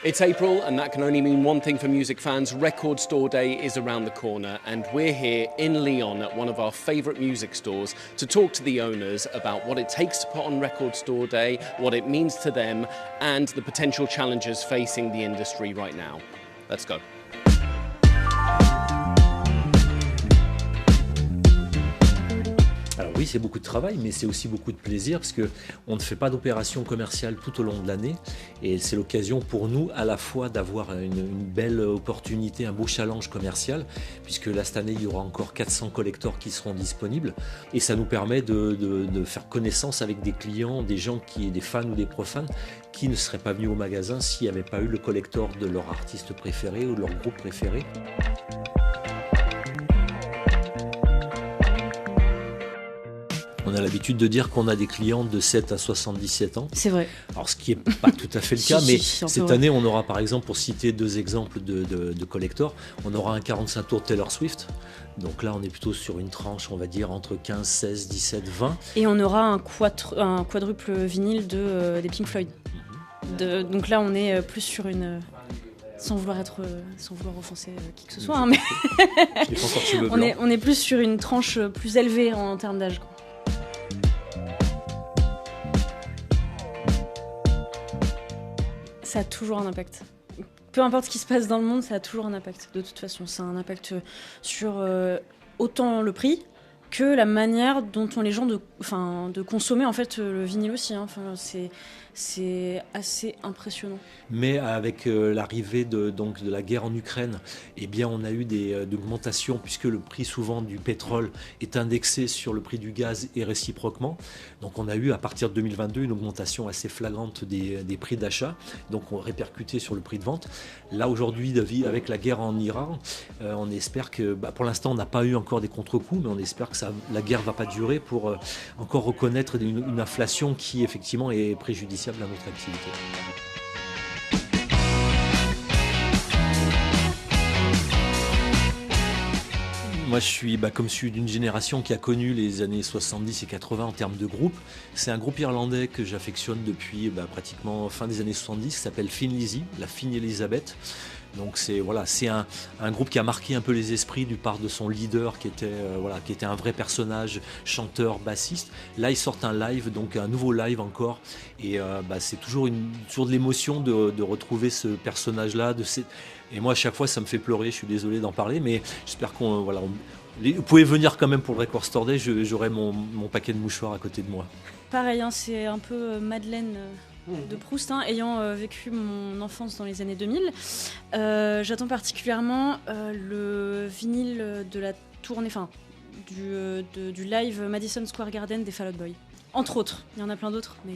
It's April, and that can only mean one thing for music fans. Record Store Day is around the corner, and we're here in Lyon at one of our favourite music stores to talk to the owners about what it takes to put on Record Store Day, what it means to them, and the potential challenges facing the industry right now. Let's go. Alors oui, c'est beaucoup de travail, mais c'est aussi beaucoup de plaisir parce qu'on ne fait pas d'opération commerciale tout au long de l'année et c'est l'occasion pour nous à la fois d'avoir une belle opportunité, un beau challenge commercial puisque là cette année il y aura encore 400 collectors qui seront disponibles et ça nous permet de faire connaissance avec des clients, des gens des fans ou des profanes qui ne seraient pas venus au magasin s'il n'y avait pas eu le collector de leur artiste préféré ou de leur groupe préféré. On a l'habitude de dire qu'on a des clients de 7 à 77 ans. C'est vrai. Alors, ce qui n'est pas tout à fait le cas, mais cette vrai. année, on aura par exemple, pour citer deux exemples de collectors, on aura un 45 tours Taylor Swift. Donc là, on est plutôt sur une tranche, on va dire, entre 15, 16, 17, 20. Et on aura un quadruple vinyle des Pink Floyd. Donc là, on est plus sur une... sans vouloir offenser qui que ce soit, hein, mais on est plus sur une tranche plus élevée en termes d'âge. Ça a toujours un impact. Peu importe ce qui se passe dans le monde, ça a toujours un impact. De toute façon, ça a un impact sur autant le prix que la manière dont ont les gens de consommer en fait le vinyle aussi. Hein. Enfin, c'est assez impressionnant. Mais avec l'arrivée de la guerre en Ukraine, eh bien, on a eu des augmentations puisque le prix souvent du pétrole est indexé sur le prix du gaz et réciproquement. Donc on a eu à partir de 2022 une augmentation assez flagrante des prix d'achat, donc on répercuté sur le prix de vente. Là aujourd'hui, avec la guerre en Iran, on espère que, pour l'instant on n'a pas eu encore des contre-coups, mais on espère que la guerre ne va pas durer pour encore reconnaître une inflation qui effectivement est préjudiciable à notre activité. Moi, je suis d'une génération qui a connu les années 70 et 80 en termes de groupe. C'est un groupe irlandais que j'affectionne depuis pratiquement fin des années 70, qui s'appelle Thin Lizzy, la fine Elisabeth. Donc c'est un groupe qui a marqué un peu les esprits du part de son leader qui était un vrai personnage, chanteur, bassiste. Là ils sortent un live, donc un nouveau live encore, et c'est toujours de l'émotion de retrouver ce personnage-là. Et moi à chaque fois ça me fait pleurer, je suis désolé d'en parler, mais j'espère vous pouvez venir quand même pour le Record Store Day, j'aurai mon paquet de mouchoirs à côté de moi. Pareil, hein, c'est un peu Madeleine de Proust, hein, ayant vécu mon enfance dans les années 2000. J'attends particulièrement le vinyle de la tournée, du live Madison Square Garden des Fall Out Boy. Entre autres, il y en a plein d'autres, mais...